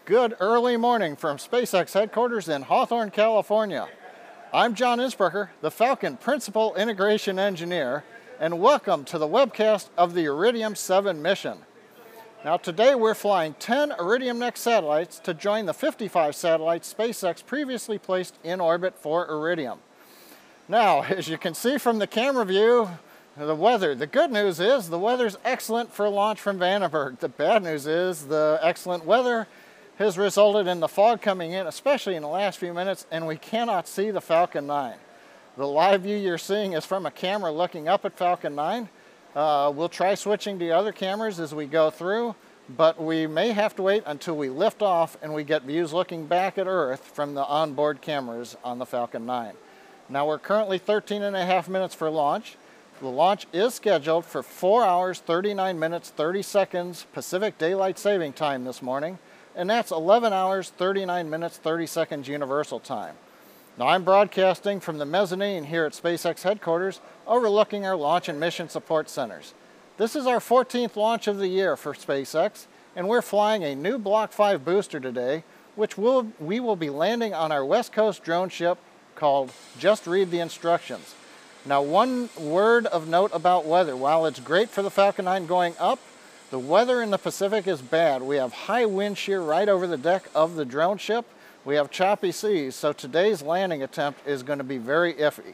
Good early morning from SpaceX headquarters in Hawthorne, California. I'm John Innsbrucker, the Falcon Principal Integration Engineer, and welcome to the webcast of the Iridium-7 mission. Now today we're flying 10 Iridium NEXT satellites to join the 55 satellites SpaceX previously placed in orbit for Iridium. Now, as you can see from the camera view, the weather. The good news is the weather's excellent for launch from Vandenberg. The bad news is the excellent weather has resulted in the fog coming in, especially in the last few minutes, and we cannot see the Falcon 9. The live view you're seeing is from a camera looking up at Falcon 9. We'll try switching to other cameras as we go through, but we may have to wait until we lift off and we get views looking back at Earth from the onboard cameras on the Falcon 9. Now we're currently 13.5 minutes for launch. The launch is scheduled for 4 hours, 39 minutes, 30 seconds Pacific Daylight Saving Time this morning, and that's 11 hours, 39 minutes, 30 seconds Universal Time. Now I'm broadcasting from the mezzanine here at SpaceX headquarters, overlooking our launch and mission support centers. This is our 14th launch of the year for SpaceX, and we're flying a new Block 5 booster today, which we will be landing on our West Coast drone ship called Just Read the Instructions. Now, one word of note about weather. While it's great for the Falcon 9 going up, the weather in the Pacific is bad. We have high wind shear right over the deck of the drone ship. We have choppy seas, so today's landing attempt is going to be very iffy.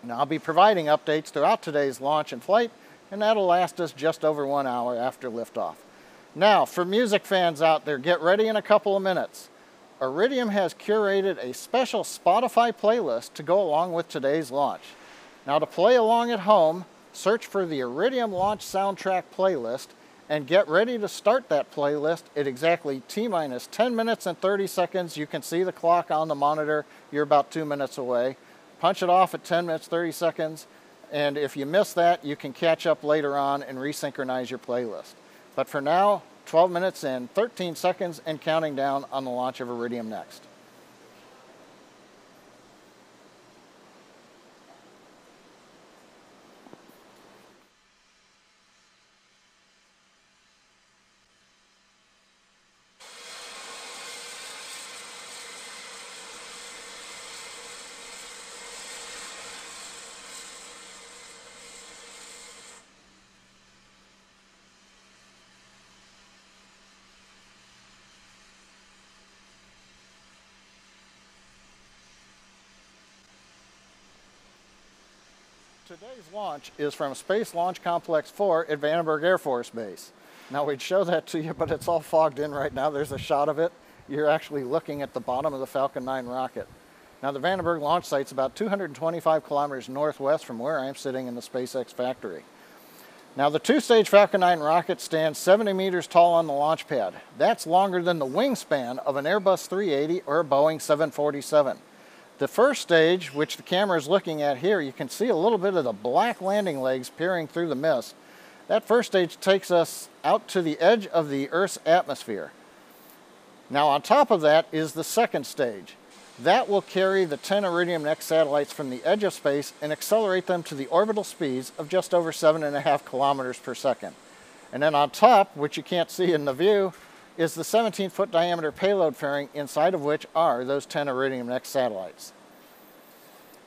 Now, I'll be providing updates throughout today's launch and flight, and that'll last us just over 1 hour after liftoff. Now, for music fans out there, get ready in a couple of minutes. Iridium has curated a special Spotify playlist to go along with today's launch. Now, to play along at home, search for the Iridium Launch Soundtrack playlist and get ready to start that playlist at exactly T-minus 10 minutes and 30 seconds. You can see the clock on the monitor. You're about 2 minutes away. Punch it off at 10 minutes, 30 seconds, and if you miss that, you can catch up later on and resynchronize your playlist. But for now, 12 minutes and 13 seconds and counting down on the launch of Iridium NEXT. Today's launch is from Space Launch Complex 4 at Vandenberg Air Force Base. Now we'd show that to you, but it's all fogged in right now. There's a shot of it. You're actually looking at the bottom of the Falcon 9 rocket. Now the Vandenberg launch site's about 225 kilometers northwest from where I'm sitting in the SpaceX factory. Now the two-stage Falcon 9 rocket stands 70 meters tall on the launch pad. That's longer than the wingspan of an Airbus 380 or a Boeing 747. The first stage, which the camera is looking at here, you can see a little bit of the black landing legs peering through the mist. That first stage takes us out to the edge of the Earth's atmosphere. Now on top of that is the second stage. That will carry the 10 Iridium NEXT satellites from the edge of space and accelerate them to the orbital speeds of just over 7.5 kilometers per second. And then on top, which you can't see in the view, is the 17-foot diameter payload fairing, inside of which are those 10 Iridium NEXT satellites.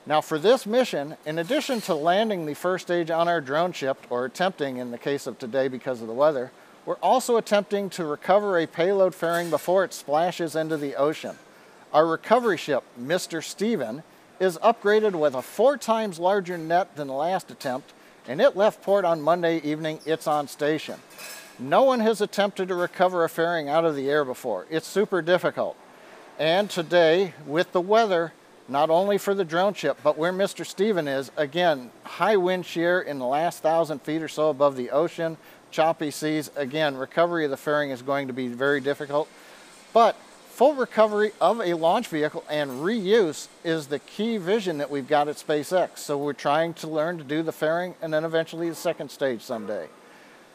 Now for this mission, in addition to landing the first stage on our drone ship, or attempting in the case of today because of the weather, we're also attempting to recover a payload fairing before it splashes into the ocean. Our recovery ship, Mr. Steven, is upgraded with a 4 times larger net than the last attempt, and it left port on Monday evening. It's on station. No one has attempted to recover a fairing out of the air before. It's super difficult. And today, with the weather, not only for the drone ship, but where Mr. Steven is, again, high wind shear in the last 1,000 feet or so above the ocean, choppy seas, again, recovery of the fairing is going to be very difficult. But full recovery of a launch vehicle and reuse is the key vision that we've got at SpaceX. So we're trying to learn to do the fairing and then eventually the second stage someday.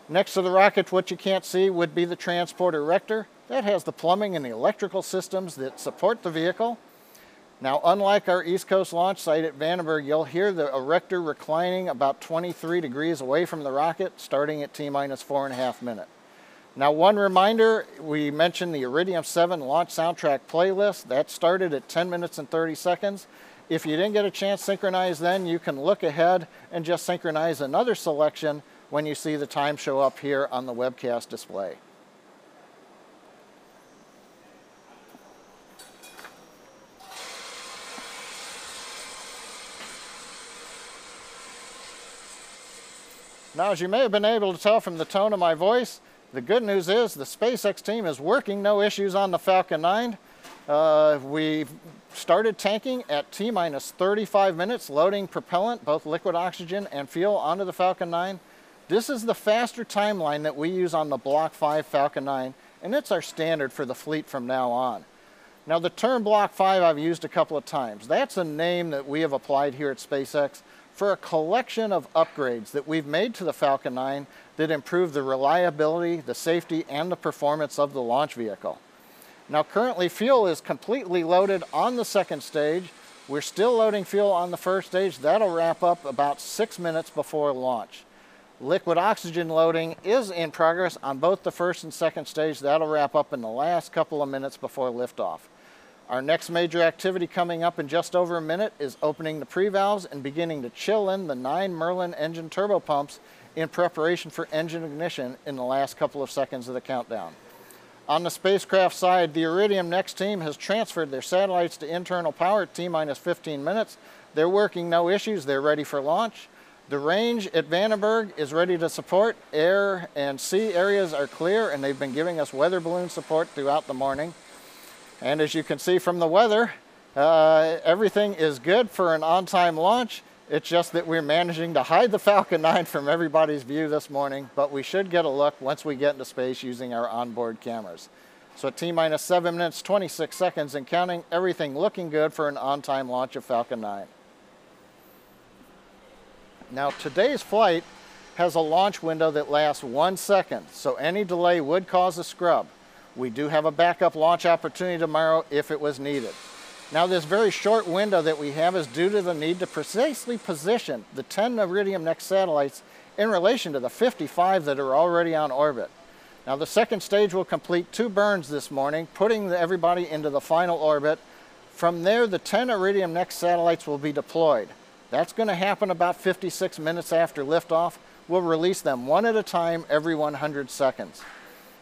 Next to the rocket, what you can't see would be the transporter erector. That has the plumbing and the electrical systems that support the vehicle. Now, unlike our East Coast launch site at Vandenberg, you'll hear the erector reclining about 23 degrees away from the rocket, starting at T-minus 4.5 minutes. Now, one reminder, we mentioned the Iridium-7 launch soundtrack playlist. That started at 10 minutes and 30 seconds. If you didn't get a chance to synchronize then, you can look ahead and just synchronize another selection when you see the time show up here on the webcast display. Now, as you may have been able to tell from the tone of my voice, the good news is the SpaceX team is working, no issues on the Falcon 9. We started tanking at T-minus 35 minutes, loading propellant, both liquid oxygen and fuel, onto the Falcon 9. This is the faster timeline that we use on the Block 5 Falcon 9, and it's our standard for the fleet from now on. Now, the term Block 5 I've used a couple of times. That's a name that we have applied here at SpaceX for a collection of upgrades that we've made to the Falcon 9 that improve the reliability, the safety, and the performance of the launch vehicle. Now, currently fuel is completely loaded on the second stage. We're still loading fuel on the first stage. That'll wrap up about 6 minutes before launch. Liquid oxygen loading is in progress on both the first and second stage. That'll wrap up in the last couple of minutes before liftoff. Our next major activity coming up in just over a minute is opening the pre-valves and beginning to chill in the 9 Merlin engine turbopumps in preparation for engine ignition in the last couple of seconds of the countdown. On the spacecraft side, the Iridium NEXT team has transferred their satellites to internal power at T-minus 15 minutes. They're working, no issues. They're ready for launch. The range at Vandenberg is ready to support. Air and sea areas are clear, and they've been giving us weather balloon support throughout the morning. And as you can see from the weather, everything is good for an on-time launch. It's just that we're managing to hide the Falcon 9 from everybody's view this morning, but we should get a look once we get into space using our onboard cameras. So at T-minus 7 minutes, 26 seconds and counting, everything looking good for an on-time launch of Falcon 9. Now, today's flight has a launch window that lasts 1 second, so any delay would cause a scrub. We do have a backup launch opportunity tomorrow if it was needed. Now, this very short window that we have is due to the need to precisely position the 10 Iridium NEXT satellites in relation to the 55 that are already on orbit. Now, the second stage will complete 2 burns this morning, putting everybody into the final orbit. From there, the 10 Iridium NEXT satellites will be deployed. That's going to happen about 56 minutes after liftoff. We'll release them one at a time every 100 seconds.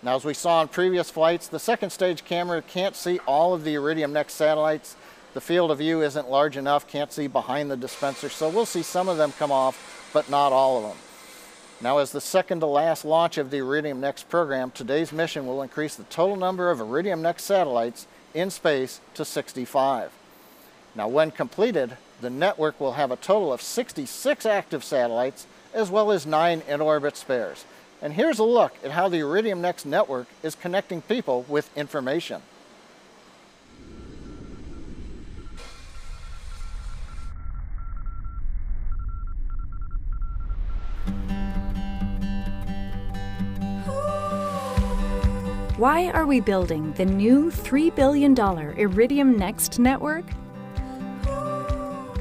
Now, as we saw on previous flights, the second stage camera can't see all of the Iridium NEXT satellites. The field of view isn't large enough, can't see behind the dispenser, so we'll see some of them come off, but not all of them. Now, as the second to last launch of the Iridium NEXT program, today's mission will increase the total number of Iridium NEXT satellites in space to 65. Now, when completed, the network will have a total of 66 active satellites, as well as 9 in-orbit spares. And here's a look at how the Iridium NEXT network is connecting people with information. Why are we building the new $3 billion Iridium NEXT network?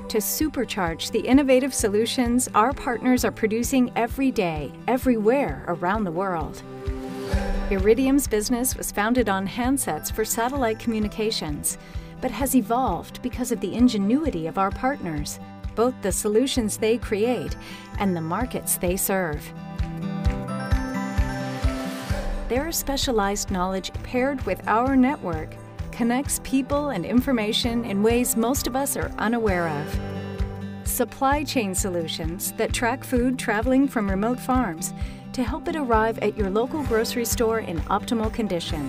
To supercharge the innovative solutions our partners are producing every day, everywhere around the world. Iridium's business was founded on handsets for satellite communications, but has evolved because of the ingenuity of our partners, both the solutions they create and the markets they serve. Their specialized knowledge paired with our network connects people and information in ways most of us are unaware of. Supply chain solutions that track food traveling from remote farms to help it arrive at your local grocery store in optimal condition.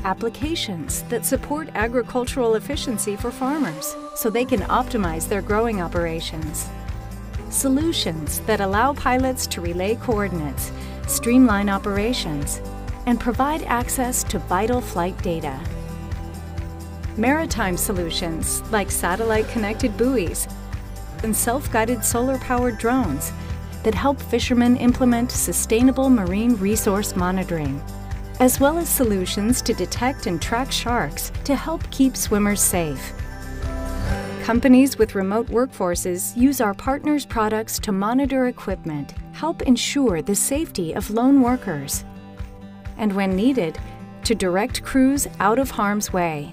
Applications that support agricultural efficiency for farmers so they can optimize their growing operations. Solutions that allow pilots to relay coordinates, streamline operations, and provide access to vital flight data. Maritime solutions like satellite-connected buoys and self-guided solar-powered drones that help fishermen implement sustainable marine resource monitoring, as well as solutions to detect and track sharks to help keep swimmers safe. Companies with remote workforces use our partners' products to monitor equipment, help ensure the safety of lone workers, and when needed, to direct crews out of harm's way.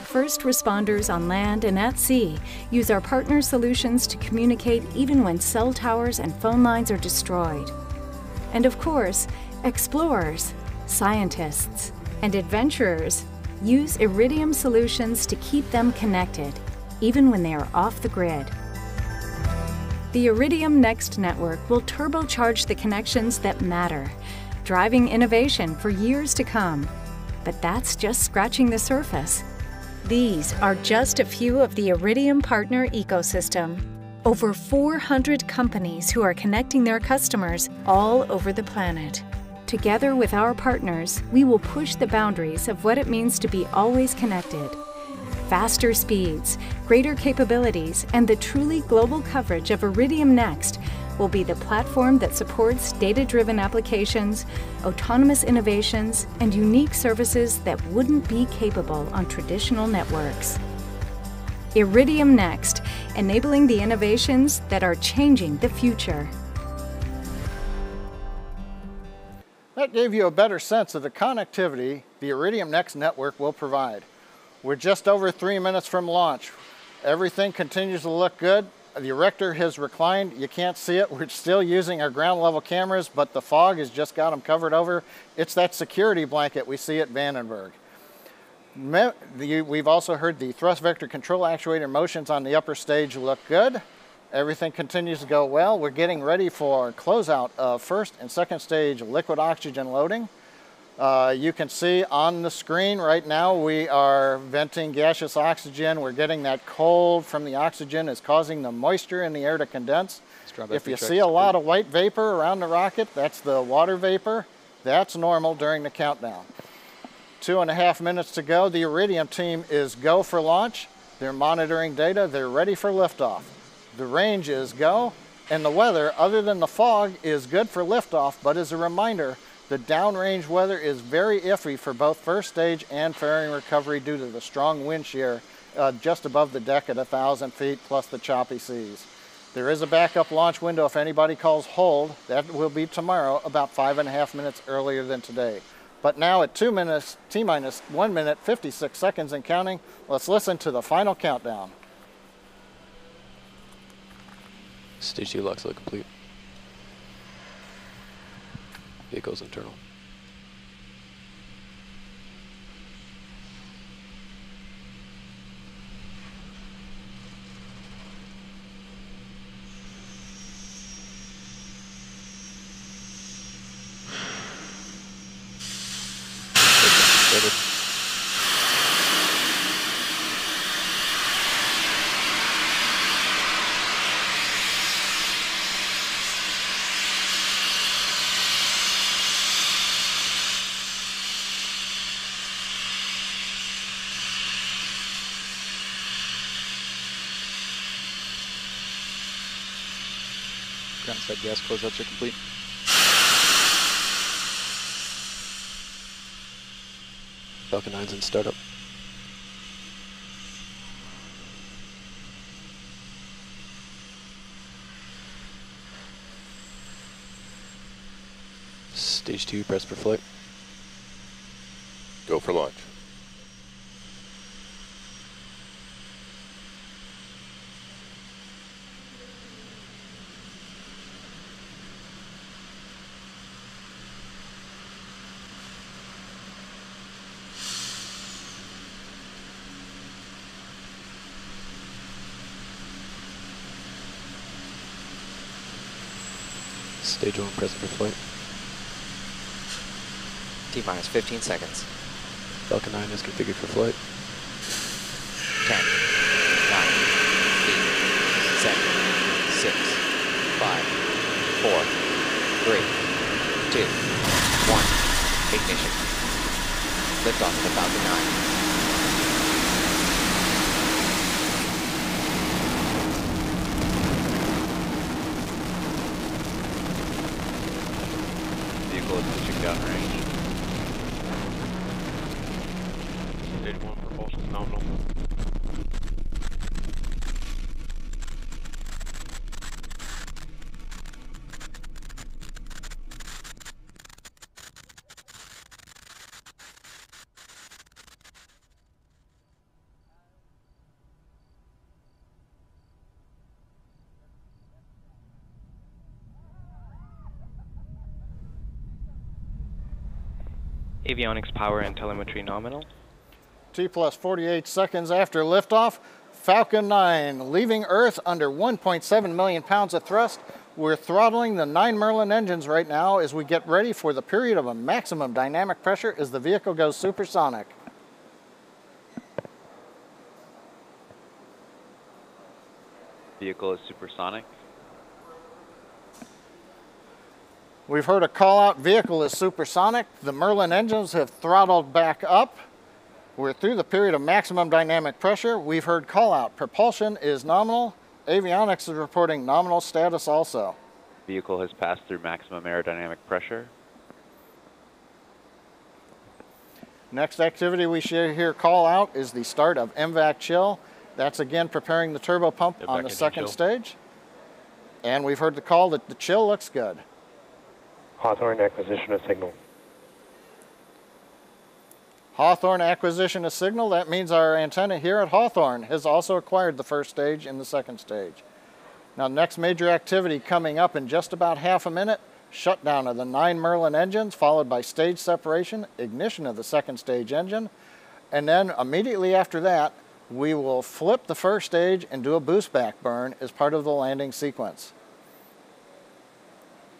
First responders on land and at sea use our partner solutions to communicate even when cell towers and phone lines are destroyed. And of course, explorers, scientists, and adventurers use Iridium solutions to keep them connected, even when they are off the grid. The Iridium NEXT network will turbocharge the connections that matter, driving innovation for years to come. But that's just scratching the surface. These are just a few of the Iridium partner ecosystem. Over 400 companies who are connecting their customers all over the planet. Together with our partners, we will push the boundaries of what it means to be always connected. Faster speeds, greater capabilities, and the truly global coverage of Iridium NEXT will be the platform that supports data-driven applications, autonomous innovations, and unique services that wouldn't be capable on traditional networks. Iridium NEXT, enabling the innovations that are changing the future. That gave you a better sense of the connectivity the Iridium NEXT network will provide. We're just over 3 minutes from launch. Everything continues to look good. The erector has reclined. You can't see it. We're still using our ground level cameras, but the fog has just got them covered over. It's that security blanket we see at Vandenberg. We've also heard the thrust vector control actuator motions on the upper stage look good. Everything continues to go well. We're getting ready for closeout of first and second stage liquid oxygen loading. You can see on the screen right now we are venting gaseous oxygen. We're getting that cold from the oxygen is causing the moisture in the air to condense. If you see a lot of white vapor around the rocket, that's the water vapor. That's normal during the countdown. 2.5 minutes to go. The Iridium team is go for launch. They're monitoring data. They're ready for liftoff. The range is go, and the weather, other than the fog, is good for liftoff, but as a reminder, the downrange weather is very iffy for both first stage and fairing recovery due to the strong wind shear just above the deck at 1,000 feet plus the choppy seas. There is a backup launch window if anybody calls hold. That will be tomorrow, about 5.5 minutes earlier than today. But now at 2 minutes, T-minus 1 minute, 56 seconds and counting, let's listen to the final countdown. Stage 2 locks look complete. Vehicles internal. Ground side gas closeouts are complete. Falcon 9's in startup. Stage 2 press for flight. Go for launch. Stage 1 press for flight. T-minus 15 seconds. Falcon 9 is configured for flight. 10, 9, 8, 7, 6, 5, 4, 3, 2, 1. Ignition. Liftoff of the Falcon 9. Vehicle is pushing downrange. Stage 1 propulsion nominal. Avionics power and telemetry nominal. T plus 48 seconds after liftoff, Falcon 9 leaving Earth under 1.7 million pounds of thrust. We're throttling the 9 Merlin engines right now as we get ready for the period of a maximum dynamic pressure as the vehicle goes supersonic. Vehicle is supersonic. We've heard a call out, vehicle is supersonic. The Merlin engines have throttled back up. We're through the period of maximum dynamic pressure. We've heard call out, propulsion is nominal. Avionics is reporting nominal status also. Vehicle has passed through maximum aerodynamic pressure. Next activity we hear call out is the start of MVAC chill. That's again preparing the turbo pump on the second stage. And we've heard the call that the chill looks good. Hawthorne, acquisition of signal. Hawthorne acquisition of signal, that means our antenna here at Hawthorne has also acquired the first stage and the second stage. Now next major activity coming up in just about half a minute, shutdown of the 9 Merlin engines followed by stage separation, ignition of the second stage engine, and then immediately after that we will flip the first stage and do a boost back burn as part of the landing sequence.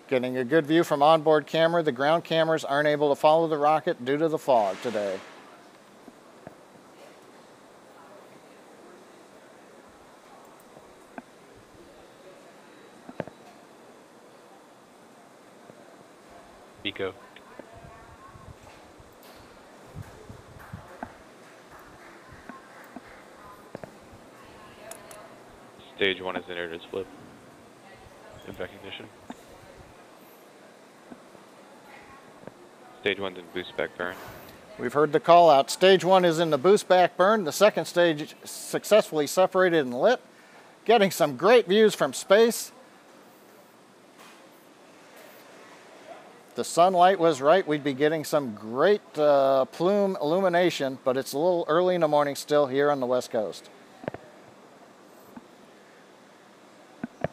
Getting a good view from onboard camera. The ground cameras aren't able to follow the rocket due to the fog today. Eco. Stage 1 is in air flip. MVAC ignition. Stage 1's in boost back burn. We've heard the call out. Stage 1 is in the boost back burn. The second stage successfully separated and lit. Getting some great views from space. If the sunlight was right, we'd be getting some great plume illumination, but it's a little early in the morning still here on the West Coast.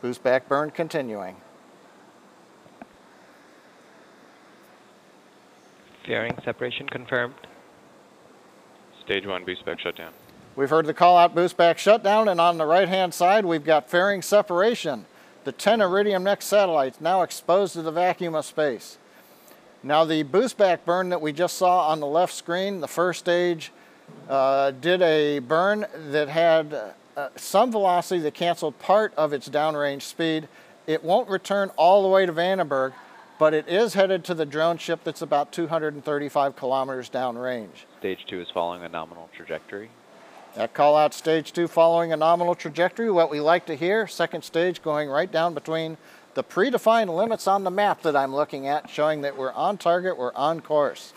Boost back burn continuing. Fairing separation confirmed. Stage 1 boost back shutdown. We've heard the call out boost back shutdown, and on the right hand side we've got fairing separation. The 10 Iridium NEXT satellites now exposed to the vacuum of space. Now the boost back burn that we just saw on the left screen, the first stage did a burn that had some velocity that canceled part of its downrange speed. It won't return all the way to Vandenberg, but it is headed to the drone ship that's about 235 kilometers downrange. Stage 2 is following a nominal trajectory. That call out stage 2 following a nominal trajectory, what we like to hear, second stage going right down between the predefined limits on the map that I'm looking at, showing that we're on target, we're on course.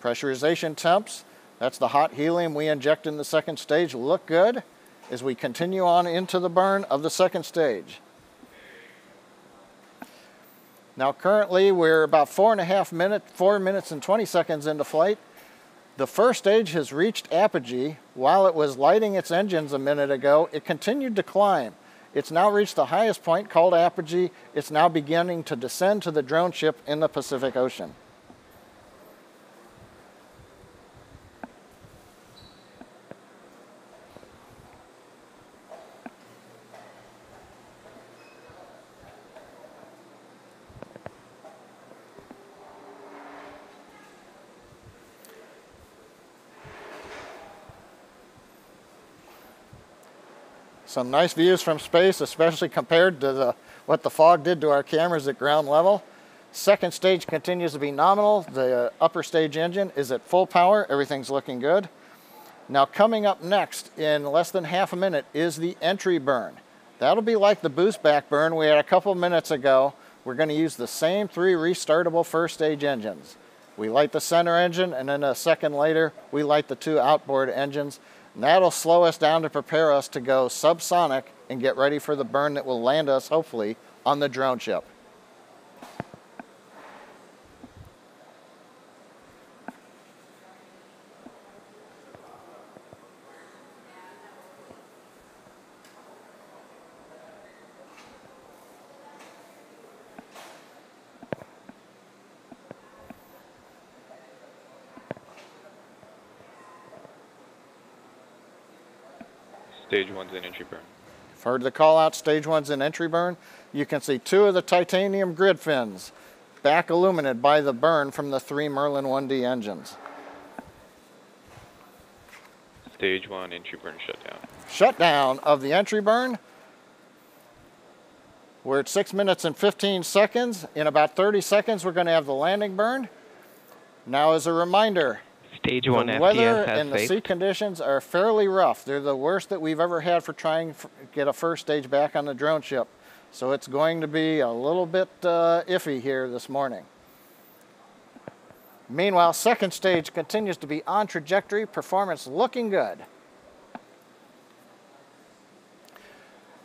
Pressurization temps, that's the hot helium we inject in the second stage, look good as we continue on into the burn of the second stage. Now currently we're about 4 minutes and 20 seconds into flight. The first stage has reached apogee. While it was lighting its engines a minute ago, it continued to climb. It's now reached the highest point called apogee. It's now beginning to descend to the drone ship in the Pacific Ocean. Some nice views from space, especially compared to what the fog did to our cameras at ground level. Second stage continues to be nominal. The upper stage engine is at full power. Everything's looking good. Now coming up next in less than half a minute is the entry burn. That'll be like the boost back burn we had a couple minutes ago. We're going to use the same 3 restartable first stage engines. We light the center engine, and then a second later we light the 2 outboard engines. And that'll slow us down to prepare us to go subsonic and get ready for the burn that will land us, hopefully, on the drone ship. Stage 1's in entry burn. You've heard the call out, stage 1's in entry burn. You can see 2 of the titanium grid fins back illuminated by the burn from the 3 Merlin 1D engines. Stage 1 entry burn shutdown. Shutdown of the entry burn. We're at 6 minutes and 15 seconds. In about 30 seconds, we're going to have the landing burn. Now, as a reminder, Stage 1 the FTS weather has and the sea saved. conditions are fairly rough. They're the worst that we've ever had for trying to get a first stage back on the drone ship. So it's going to be a little bit iffy here this morning. Meanwhile, second stage continues to be on trajectory, performance looking good.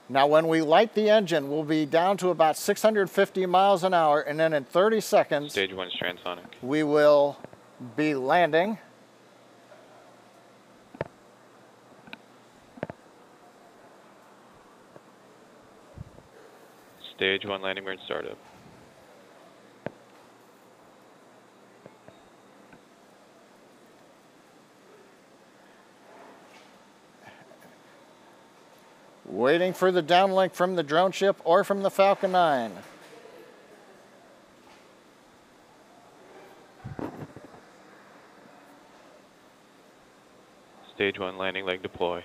Now when we light the engine, we'll be down to about 650 miles an hour, and then in 30 seconds, Stage 1's transonic. we will be landing. Stage 1 landing burn startup. Waiting for the downlink from the drone ship or from the Falcon 9. Stage 1 landing leg deploy.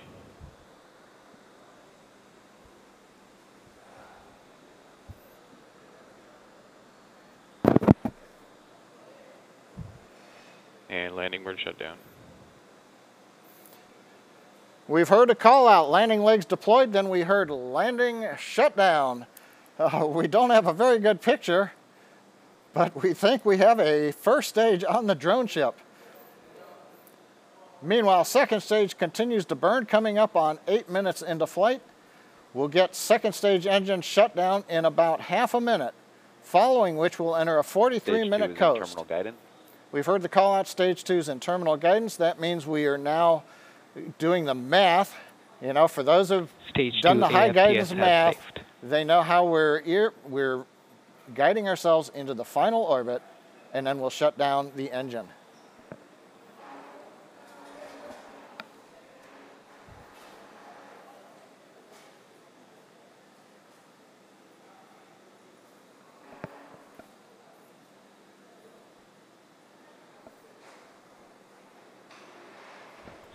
And landing burn shutdown. We've heard a call out, landing legs deployed, then we heard landing shutdown. We don't have a very good picture, but we think we have a first stage on the drone ship. Meanwhile, second stage continues to burn, coming up on 8 minutes into flight. We'll get second stage engine shutdown in about half a minute, following which we'll enter a 43-minute coast. Terminal guidance. We've heard the call out, stage 2's in terminal guidance. That means we are now doing the math. You know, for those who've Stage done 2 the high AFTS guidance has math, saved. they know how we're guiding ourselves into the final orbit, and then we'll shut down the engine.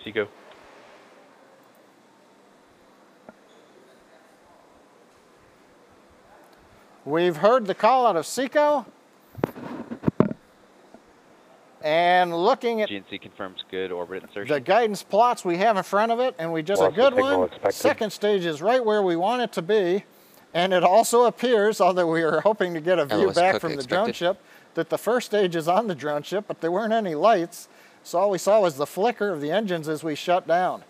Seco. We've heard the call out of SECO, and looking at GNC confirms good orbit insertion. the guidance plots we have in front of it, and we just a Lost the good signal one. expected. Second stage is right where we want it to be, and it also appears, although we were hoping to get a view LOS back cook from the drone expected. ship, that the first stage is on the drone ship, but there weren't any lights, so all we saw was the flicker of the engines as we shut down.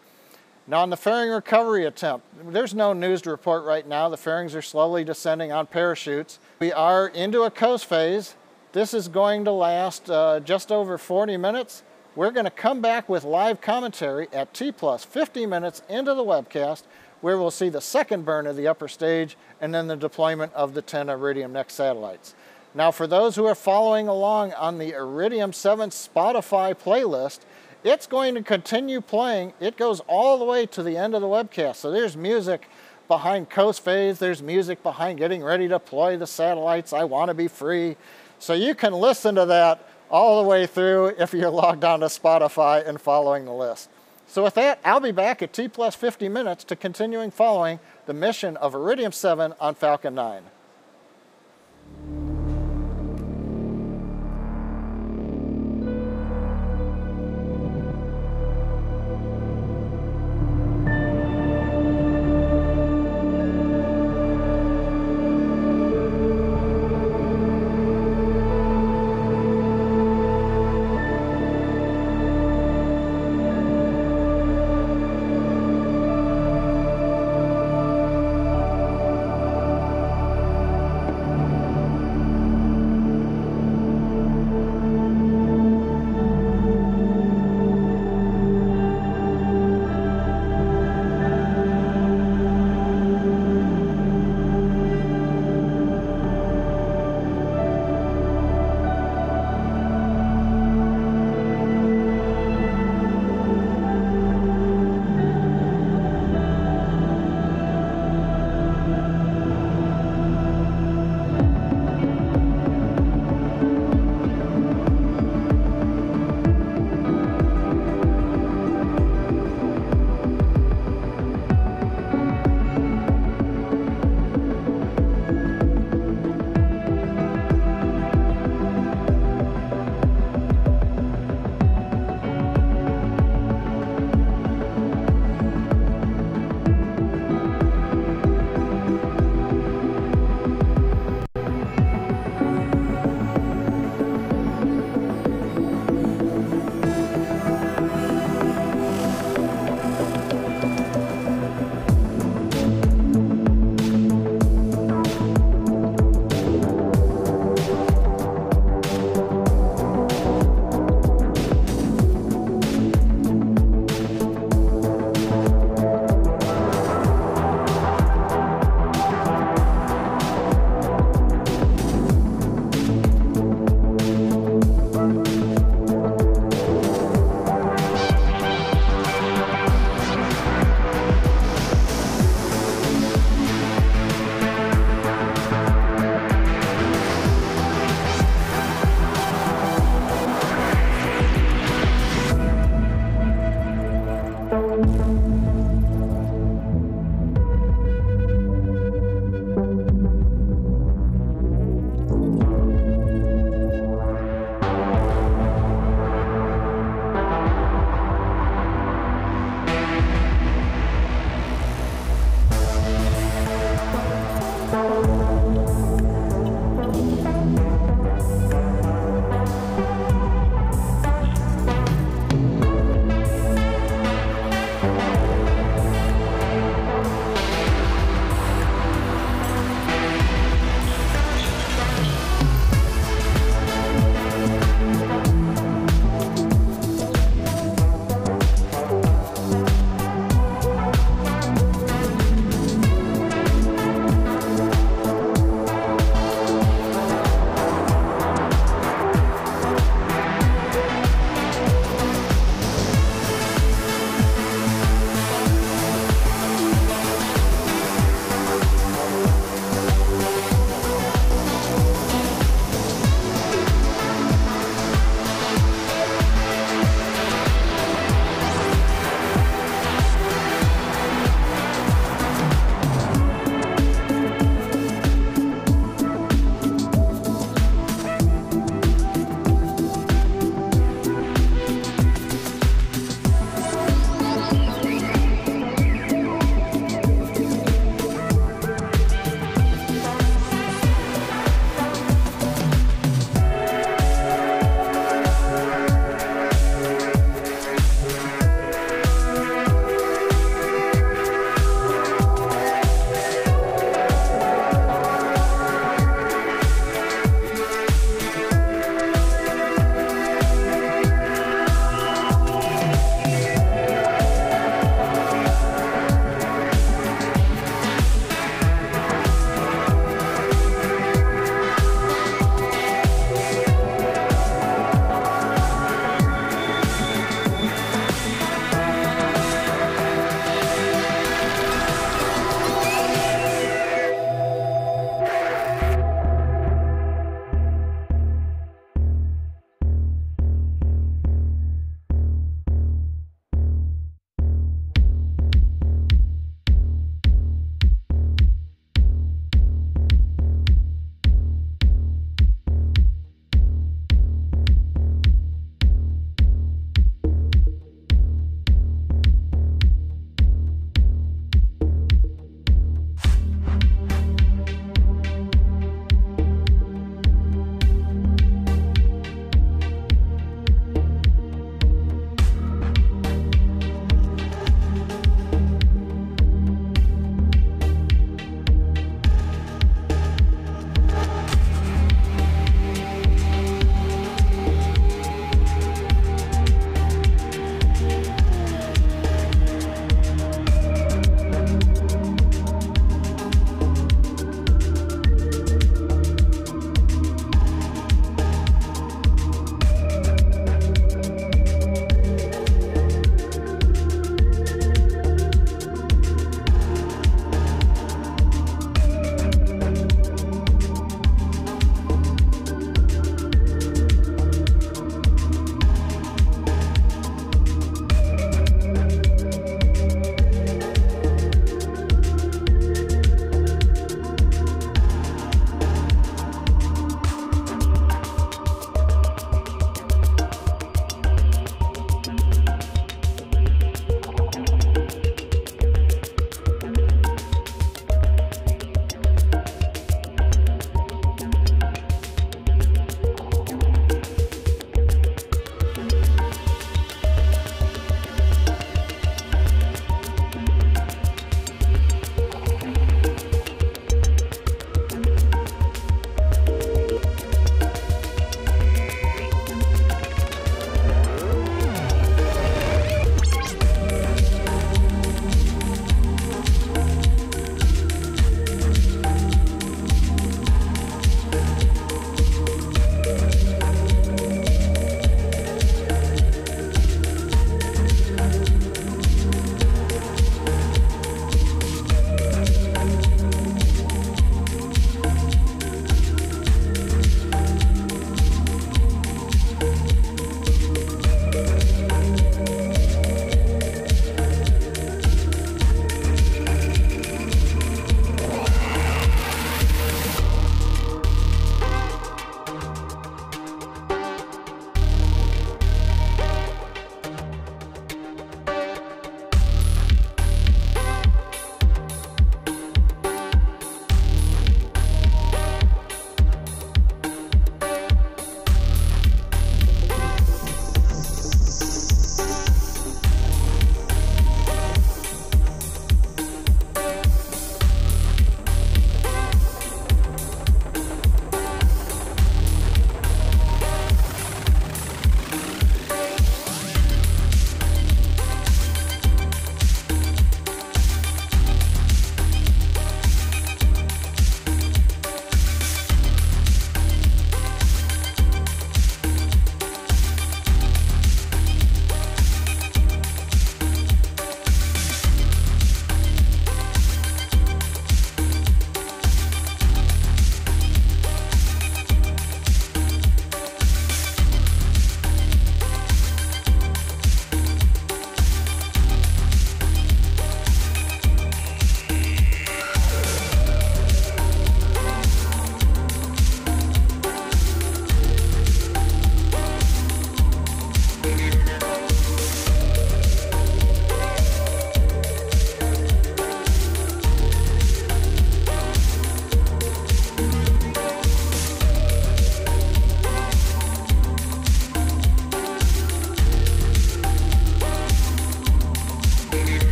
Now on the fairing recovery attempt, there's no news to report right now. The fairings are slowly descending on parachutes. We are into a coast phase. This is going to last just over 40 minutes. We're going to come back with live commentary at T plus 50 minutes into the webcast, where we'll see the second burn of the upper stage and then the deployment of the 10 Iridium NEXT satellites. Now for those who are following along on the Iridium-7 Spotify playlist, it's going to continue playing. It goes all the way to the end of the webcast. So there's music behind coast phase. There's music behind getting ready to deploy the satellites. I want to be free. So you can listen to that all the way through if you're logged on to Spotify and following the list. So with that, I'll be back at T plus 50 minutes to continuing following the mission of Iridium-7 on Falcon 9.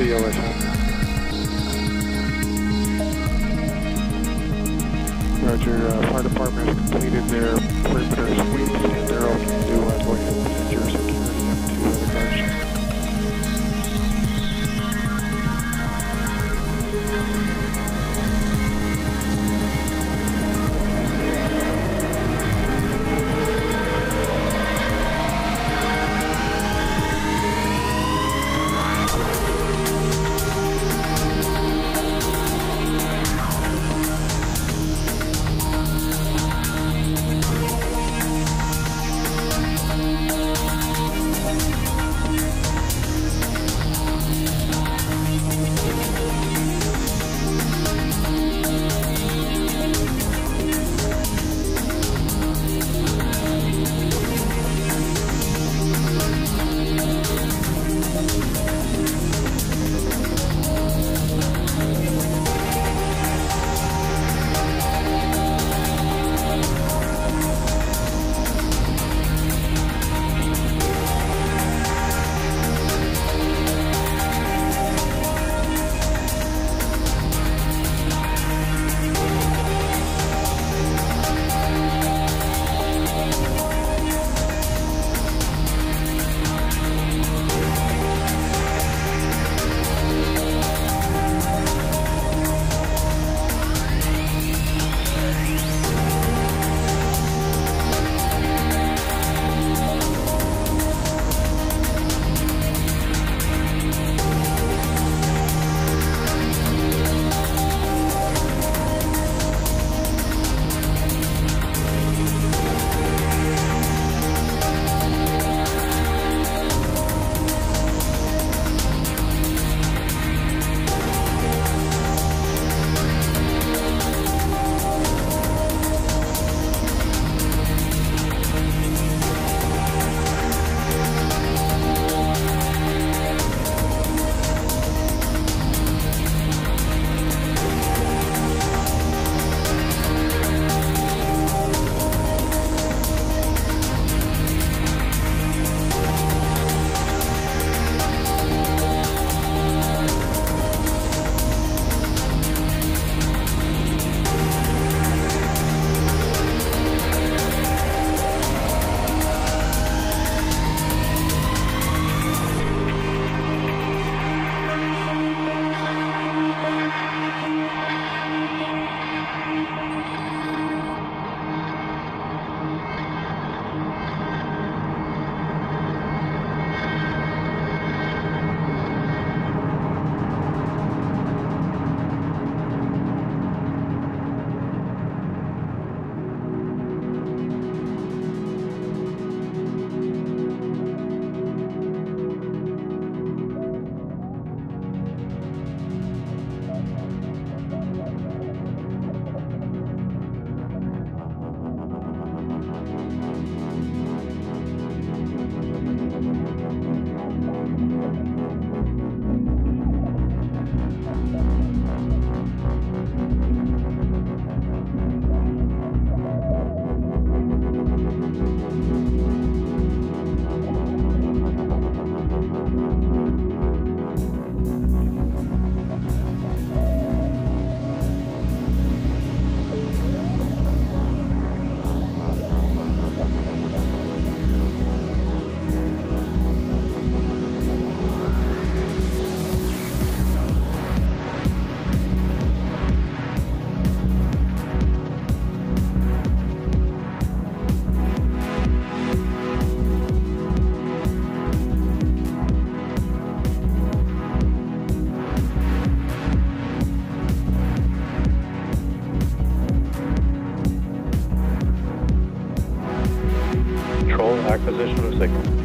radio is on. Roger, fire department has completed their perimeter sweeps and they're open to go ahead and send your security up to the guards. Acquisition of signal.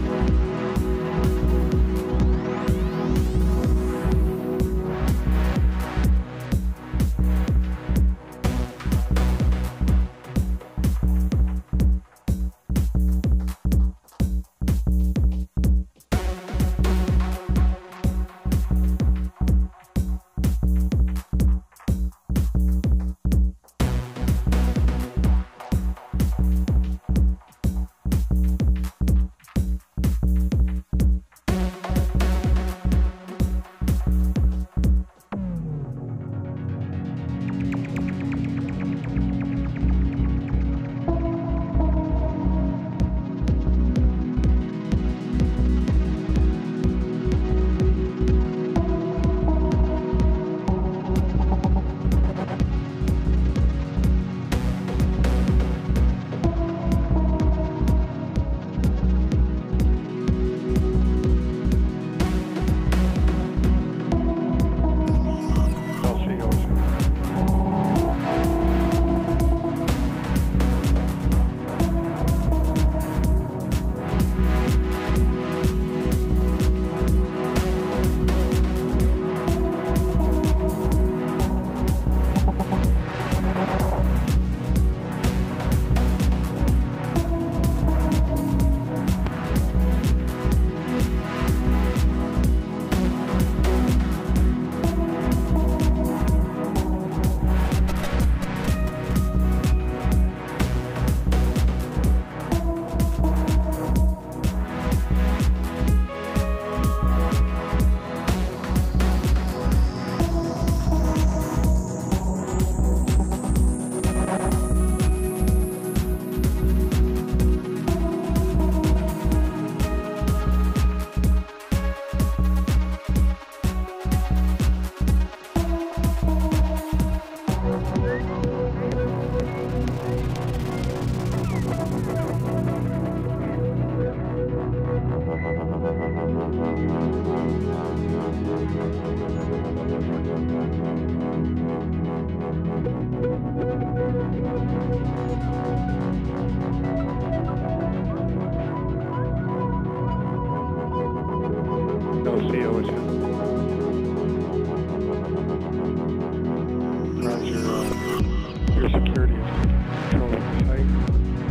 your security is taking control of the site.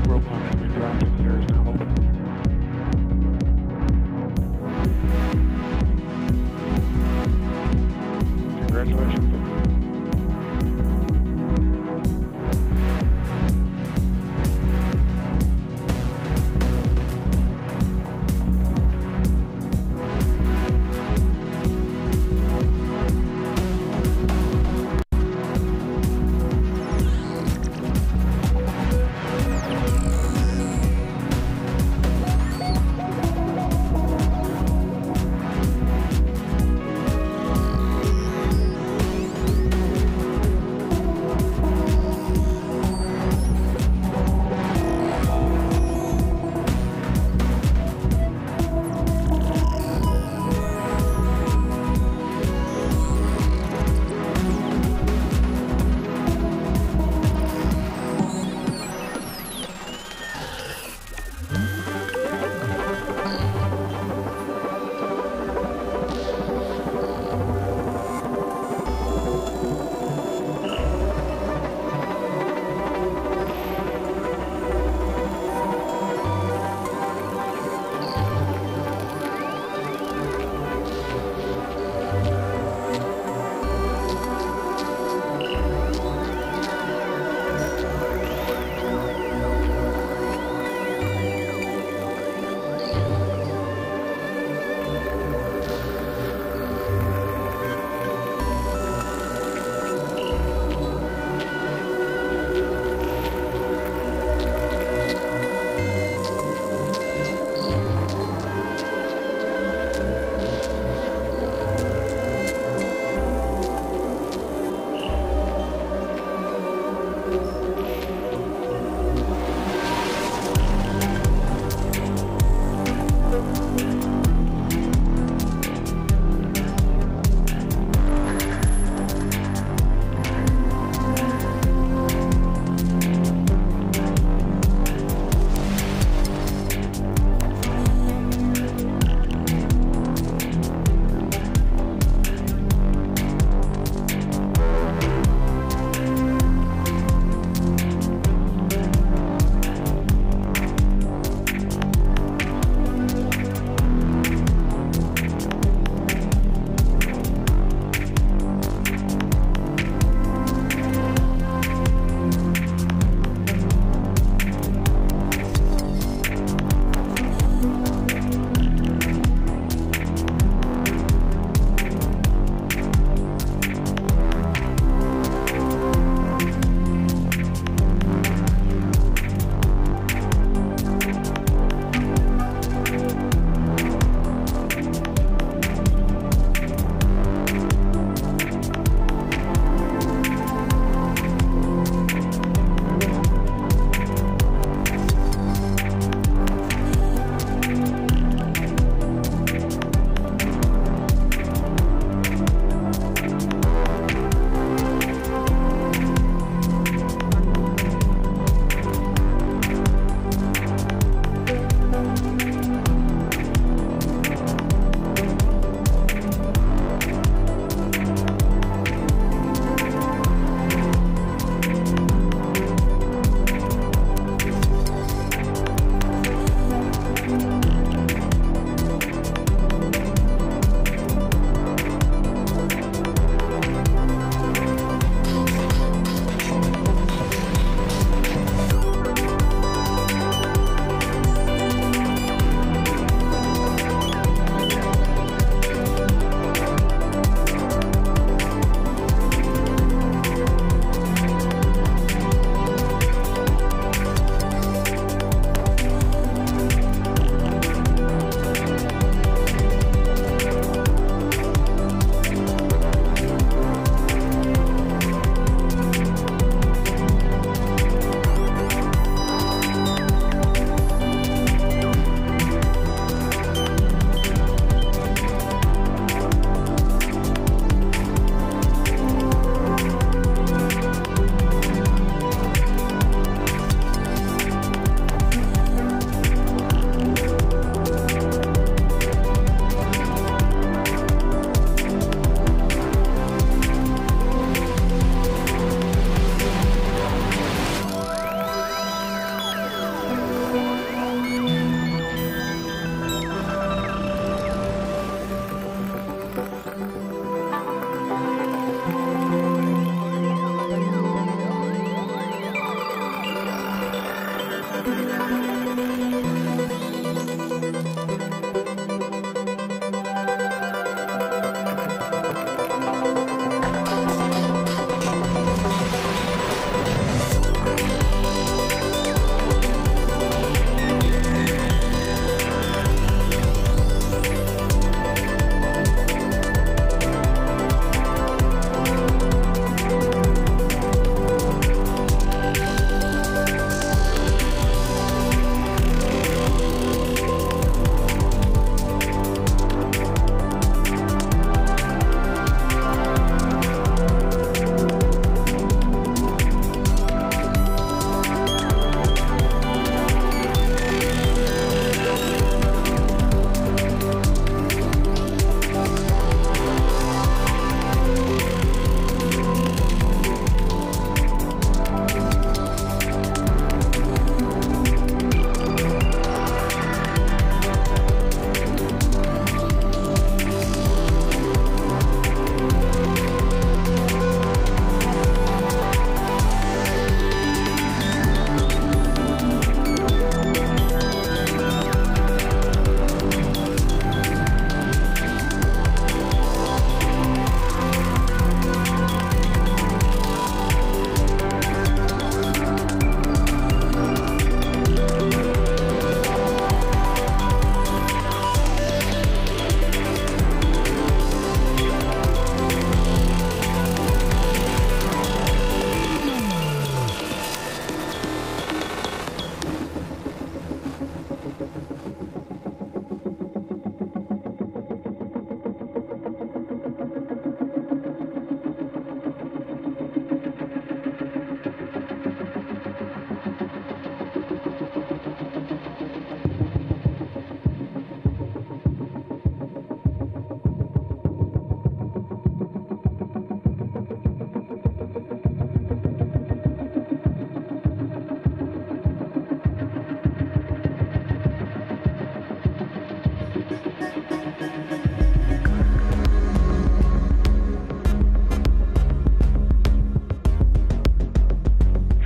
Robot has been dropped and the air is now open. Congratulations.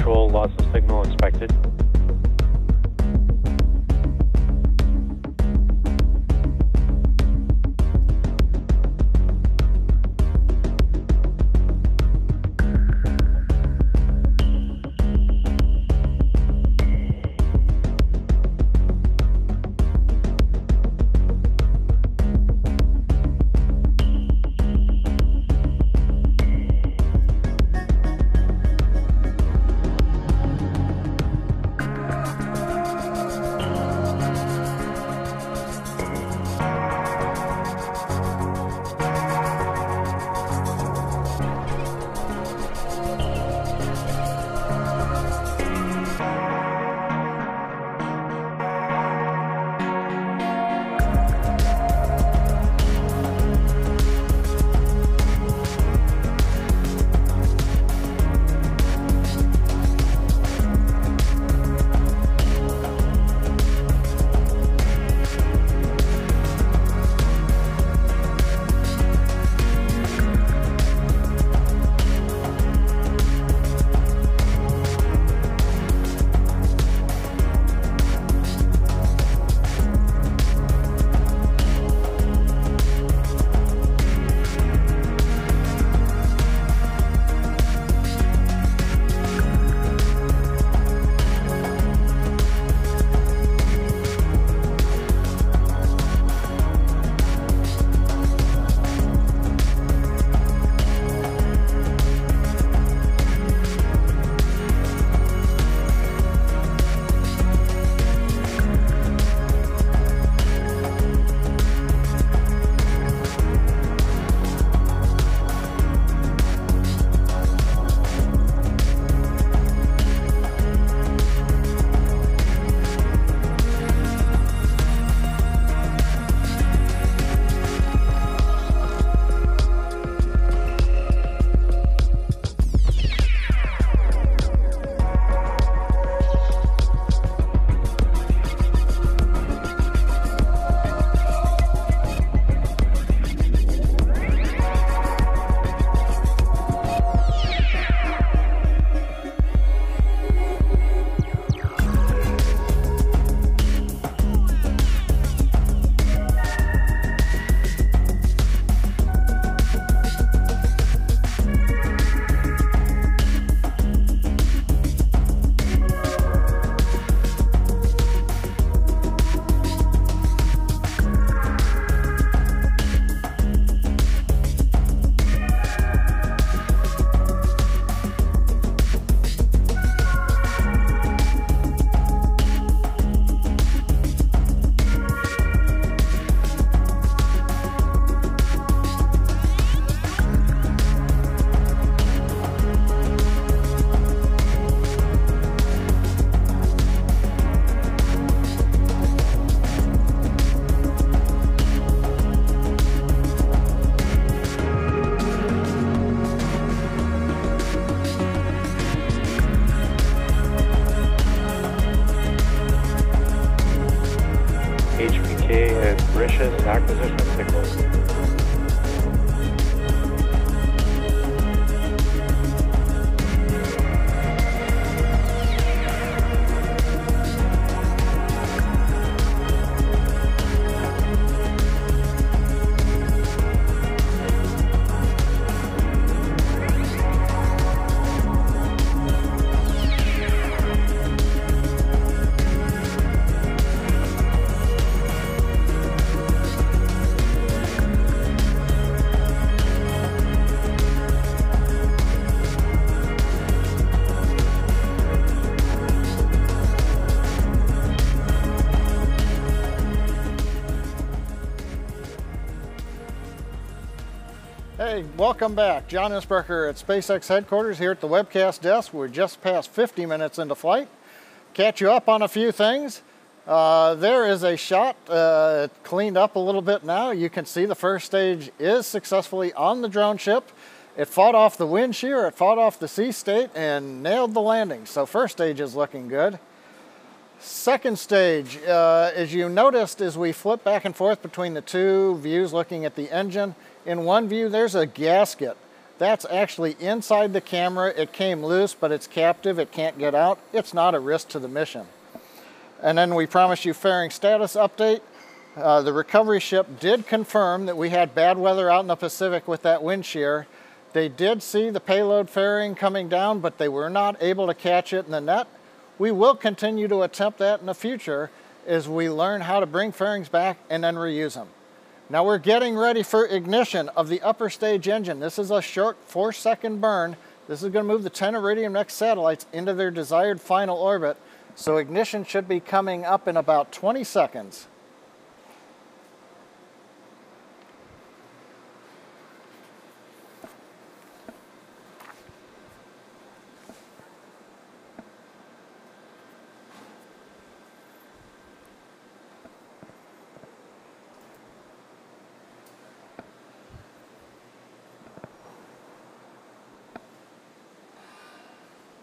control, loss of signal expected. Acquisition of signals. Hey, welcome back. John Isberker at SpaceX headquarters here at the webcast desk. We're just past 50 minutes into flight. Catch you up on a few things. There is a shot cleaned up a little bit now. You can see the first stage is successfully on the drone ship. It fought off the wind shear, it fought off the sea state, and nailed the landing. So first stage is looking good. Second stage, as you noticed, as we flip back and forth between the two views looking at the engine, in one view there's a gasket That's actually inside the camera. It came loose, but it's captive. It can't get out. It's not a risk to the mission. And then we promise you fairing status update. The recovery ship did confirm that we had bad weather out in the Pacific with that wind shear. They did see the payload fairing coming down, but they were not able to catch it in the net. We will continue to attempt that in the future as we learn how to bring fairings back and then reuse them. Now we're getting ready for ignition of the upper stage engine. This is a short 4-second burn. This is going to move the 10 Iridium NEXT satellites into their desired final orbit. So ignition should be coming up in about 20 seconds.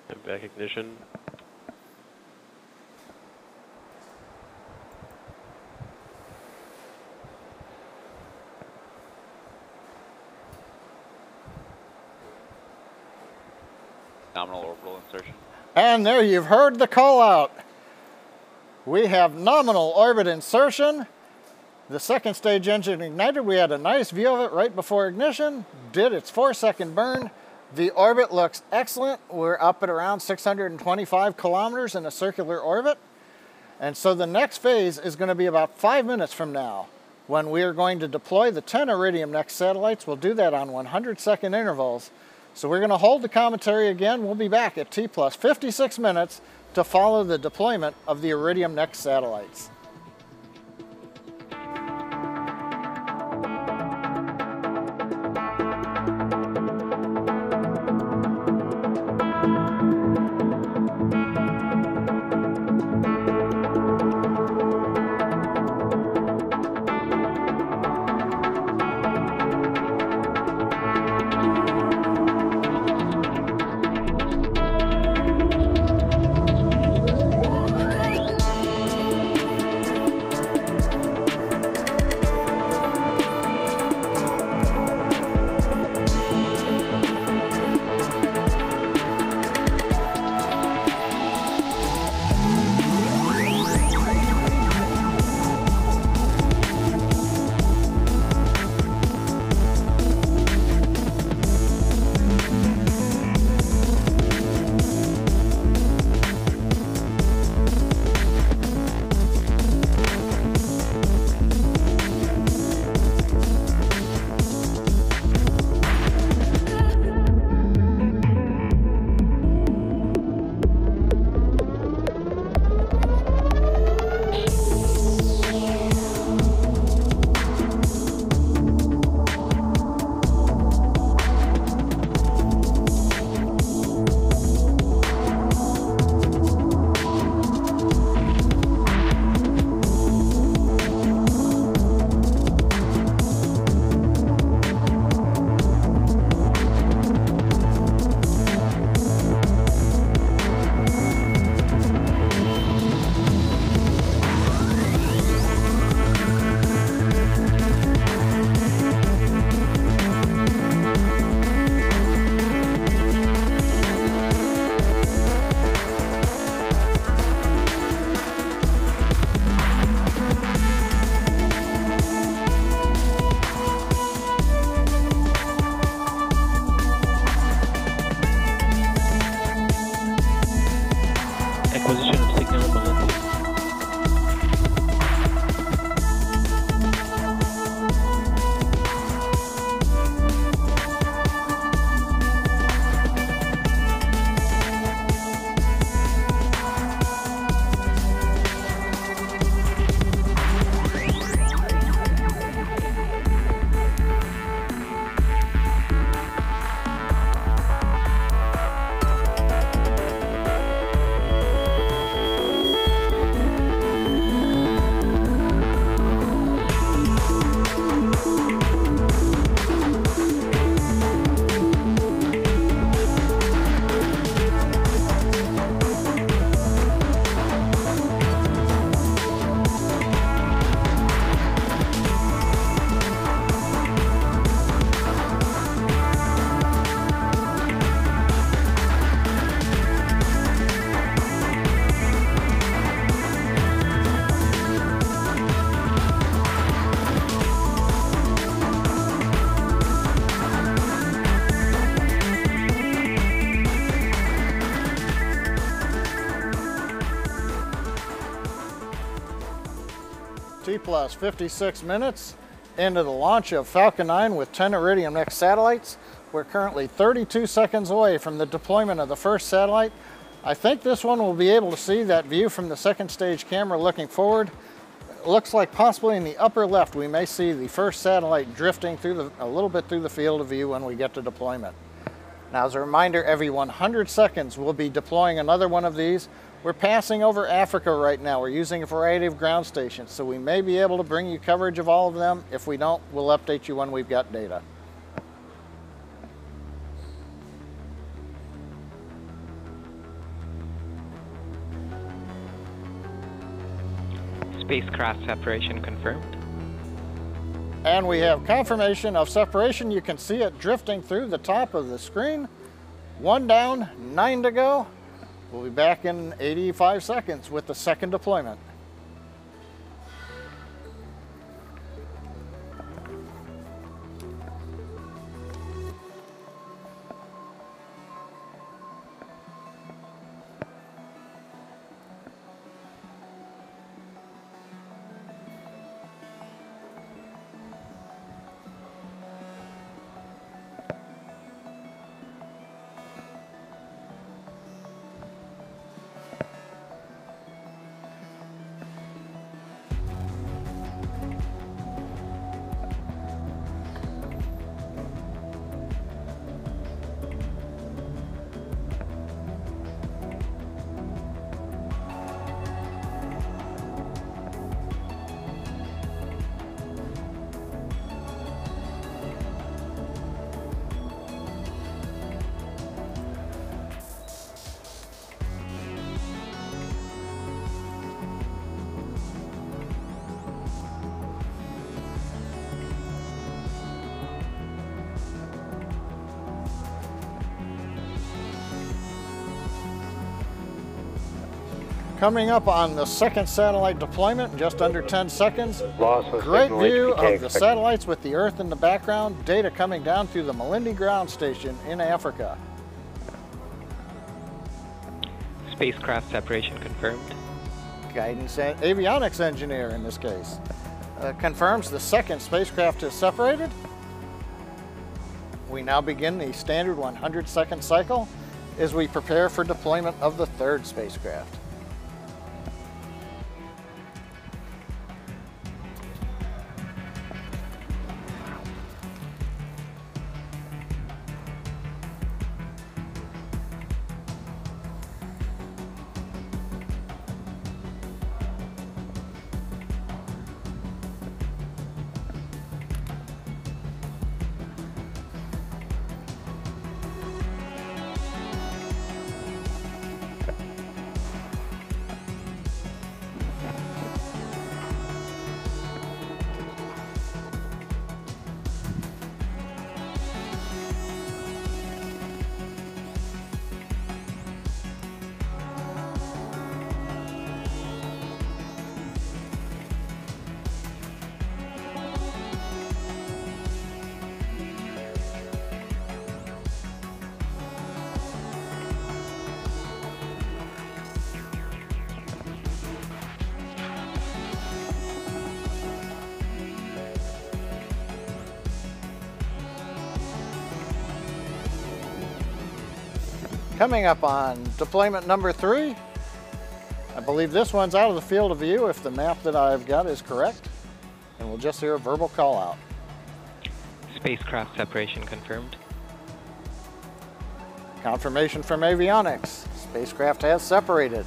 And back ignition. Nominal orbital insertion. And there you've heard the call out. We have nominal orbit insertion. The second stage engine ignited. We had a nice view of it right before ignition. Did its 4-second burn. The orbit looks excellent. We're up at around 625 kilometers in a circular orbit. And so the next phase is going to be about 5 minutes from now when we are going to deploy the 10 Iridium NEXT satellites. We'll do that on 100-second intervals. So we're going to hold the commentary again. We'll be back at T plus 56 minutes to follow the deployment of the Iridium NEXT satellites. Acquisition of signal mobility. T plus 56 minutes into the launch of Falcon 9 with 10 Iridium NEXT satellites. We're currently 32 seconds away from the deployment of the first satellite. I think this one will be able to see that view from the second stage camera looking forward. It looks like possibly in the upper left we may see the first satellite drifting through a little bit through the field of view when we get to deployment. Now, as a reminder, every 100 seconds we'll be deploying another one of these. We're passing over Africa right now. We're using a variety of ground stations, so we may be able to bring you coverage of all of them. If we don't, we'll update you when we've got data. Spacecraft separation confirmed. And we have confirmation of separation. You can see it drifting through the top of the screen. 1 down, 9 to go. We'll be back in 85 seconds with the second deployment. Coming up on the second satellite deployment in just under 10 seconds. Great view of the satellites with the Earth in the background. Data coming down through the Malindi ground station in Africa. Spacecraft separation confirmed. Guidance and avionics engineer in this case confirms the second spacecraft is separated. We now begin the standard 100-second cycle as we prepare for deployment of the third spacecraft. Coming up on deployment number 3, I believe this one's out of the field of view if the map that I've got is correct, and we'll just hear a verbal call out. Spacecraft separation confirmed. Confirmation from avionics. Spacecraft has separated.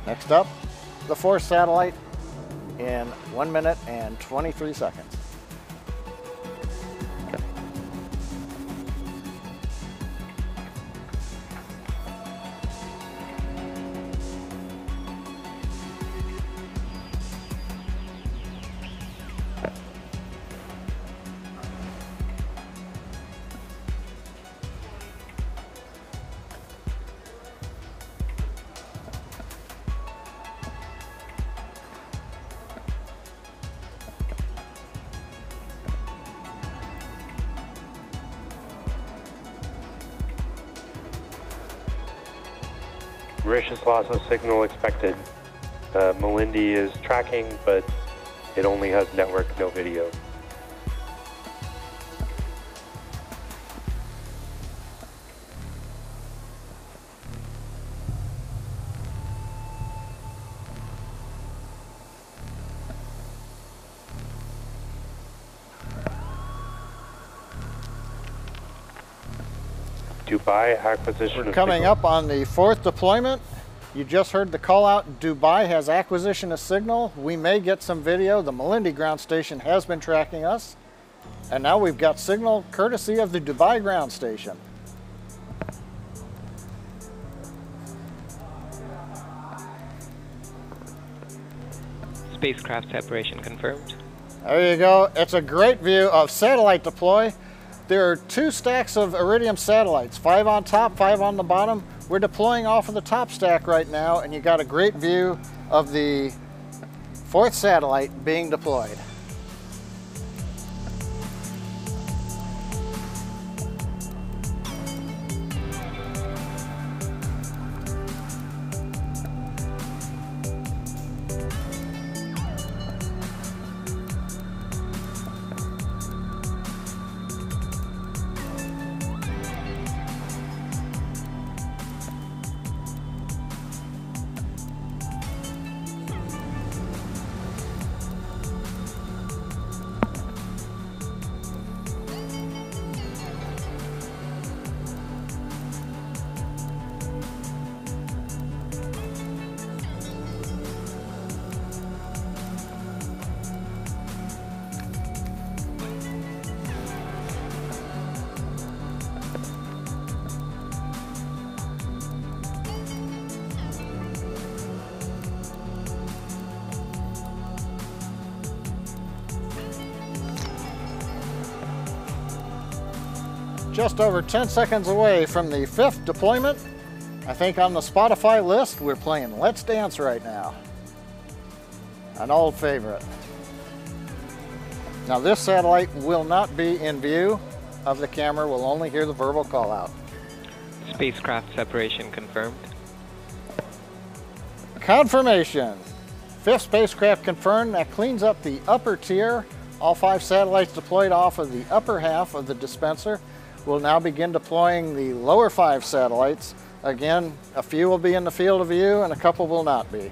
Next up, the fourth satellite in 1 minute and 23 seconds. Mauritius loss of signal expected. Melindy is tracking, but it only has network, no video. Dubai acquisition. We're coming up on the 4th deployment. You just heard the call out. Dubai has acquisition of signal. We may get some video. The Melindy ground station has been tracking us. And now we've got signal courtesy of the Dubai ground station. Spacecraft separation confirmed. There you go. It's a great view of satellite deploy. There are 2 stacks of Iridium satellites, 5 on top, 5 on the bottom. We're deploying off of the top stack right now, and you got a great view of the 4th satellite being deployed. Just over 10 seconds away from the 5th deployment. I think on the Spotify list, we're playing Let's Dance right now. An old favorite. Now this satellite will not be in view of the camera. We'll only hear the verbal call out. Spacecraft separation confirmed. Confirmation. 5th spacecraft confirmed. That cleans up the upper tier. All 5 satellites deployed off of the upper half of the dispenser. We'll now begin deploying the lower 5 satellites. Again, a few will be in the field of view and a couple will not be.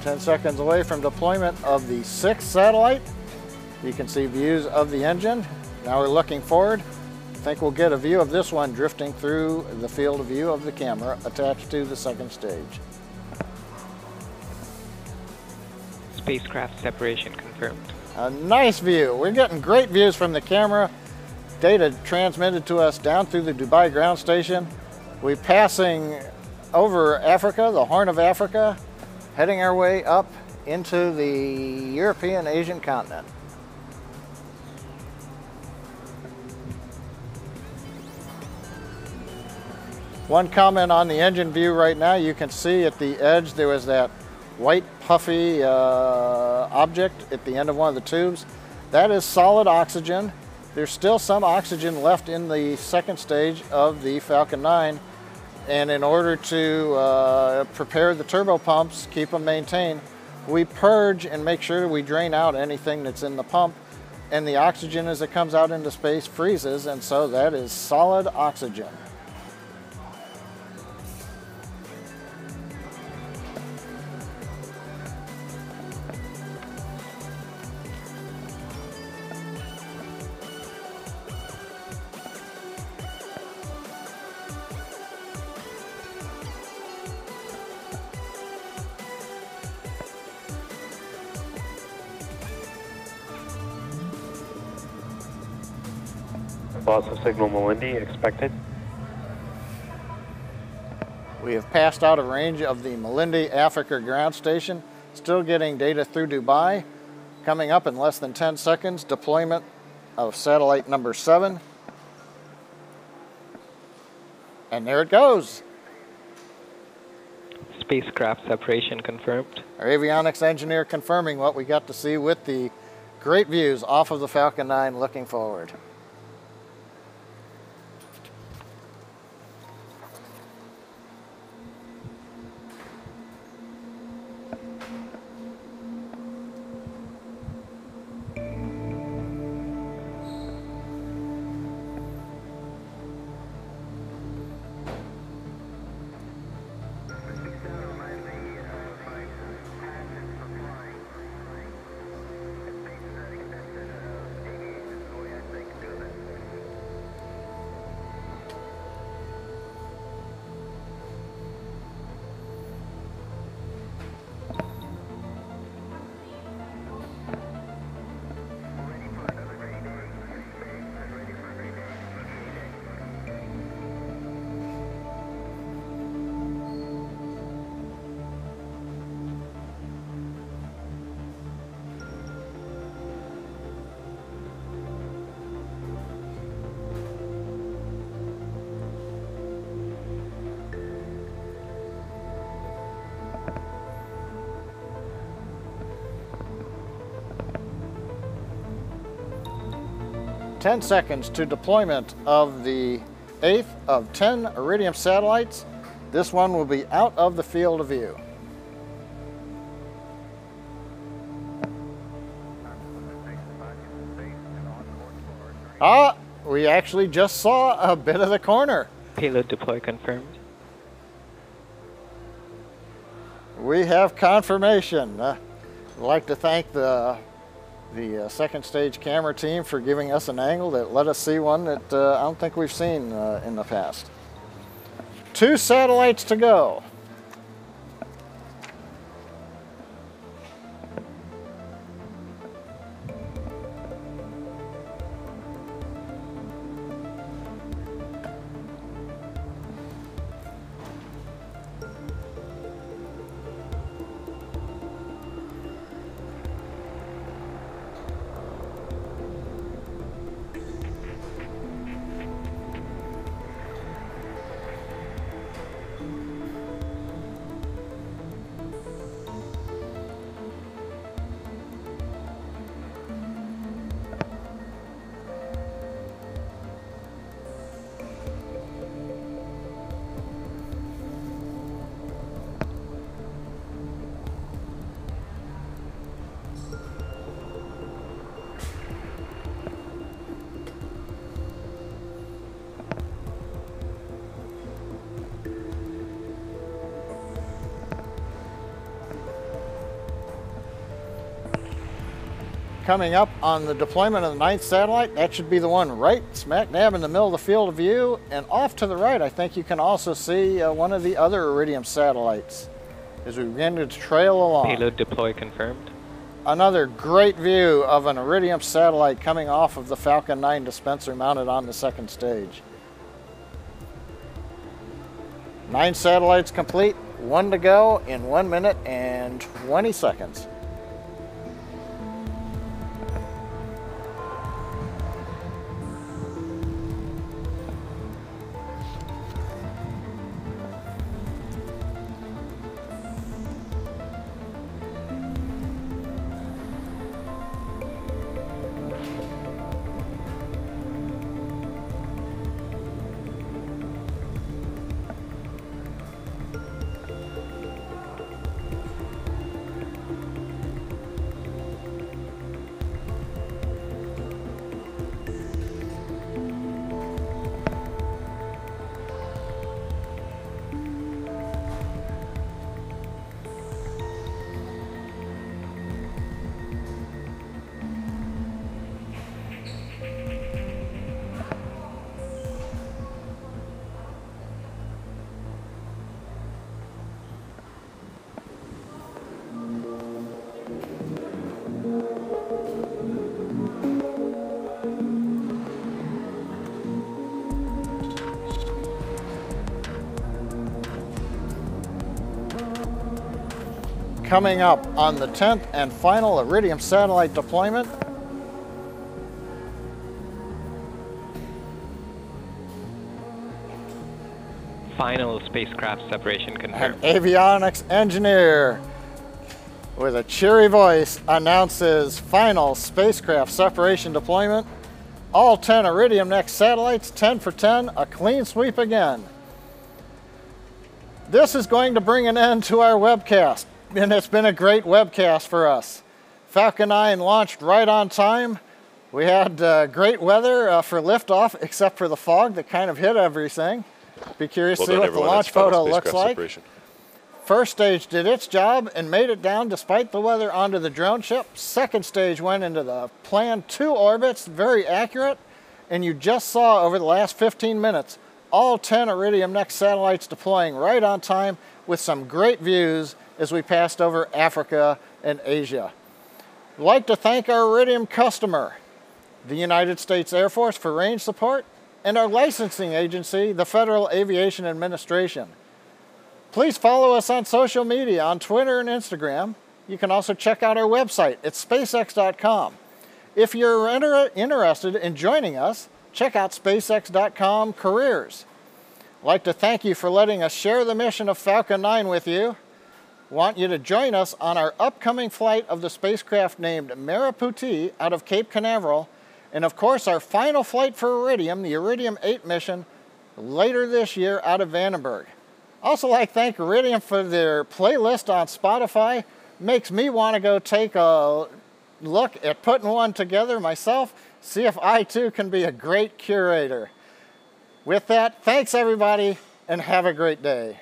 Ten seconds away from deployment of the 6th satellite. You can see views of the engine. Now we're looking forward. I think we'll get a view of this one drifting through the field of view of the camera attached to the 2nd stage. Spacecraft separation confirmed. A nice view. We're getting great views from the camera. Data transmitted to us down through the Dubai ground station. We're passing over Africa, the Horn of Africa, heading our way up into the European Asian continent. One comment on the engine view right now, you can see at the edge there was that white puffy object at the end of one of the tubes. That is solid oxygen. There's still some oxygen left in the 2nd stage of the Falcon 9. And in order to prepare the turbo pumps, keep them maintained, we purge and make sure we drain out anything that's in the pump. And the oxygen as it comes out into space freezes, and so that is solid oxygen. Loss of signal Malindi expected. We have passed out of range of the Malindi Africa ground station, still getting data through Dubai. Coming up in less than 10 seconds, deployment of satellite number 7. And there it goes. Spacecraft separation confirmed. Our avionics engineer confirming what we got to see with the great views off of the Falcon 9 looking forward. Ten seconds to deployment of the 8th of 10 Iridium satellites. This one will be out of the field of view. We actually just saw a bit of the corner. Payload deploy confirmed. We have confirmation. I'd like to thank the second stage camera team for giving us an angle that let us see one that I don't think we've seen in the past. 2 satellites to go. Coming up on the deployment of the 9th satellite, that should be the one right smack dab in the middle of the field of view. And off to the right, I think you can also see one of the other Iridium satellites as we begin to trail along. Payload deploy confirmed. Another great view of an Iridium satellite coming off of the Falcon 9 dispenser mounted on the second stage. 9 satellites complete, 1 to go in 1 minute and 20 seconds. Coming up on the 10th and final Iridium satellite deployment, Final spacecraft separation an confirmed. avionics engineer with a cheery voice announces final spacecraft separation deployment. All 10 Iridium NEXT satellites, 10 for 10, a clean sweep again. This is going to bring an end to our webcast, and it's been a great webcast for us. Falcon 9 launched right on time. We had great weather for liftoff, except for the fog that kind of hit everything. Be curious to see what the launch photo looks like. First stage did its job and made it down despite the weather onto the drone ship. Second stage went into the planned 2 orbits, very accurate. And you just saw over the last 15 minutes, all 10 Iridium NEXT satellites deploying right on time with some great views as we passed over Africa and Asia. I'd like to thank our Iridium customer, the United States Air Force, for range support, and our licensing agency, the Federal Aviation Administration. Please follow us on social media, on Twitter and Instagram. You can also check out our website at spacex.com. If you're interested in joining us, check out spacex.com careers. I'd like to thank you for letting us share the mission of Falcon 9 with you. Want you to join us on our upcoming flight of the spacecraft named Mariputi out of Cape Canaveral, and of course our final flight for Iridium, the Iridium 8 mission, later this year out of Vandenberg. Also like to thank Iridium for their playlist on Spotify. Makes me want to go take a look at putting one together myself, see if I too can be a great curator. With that, thanks everybody and have a great day.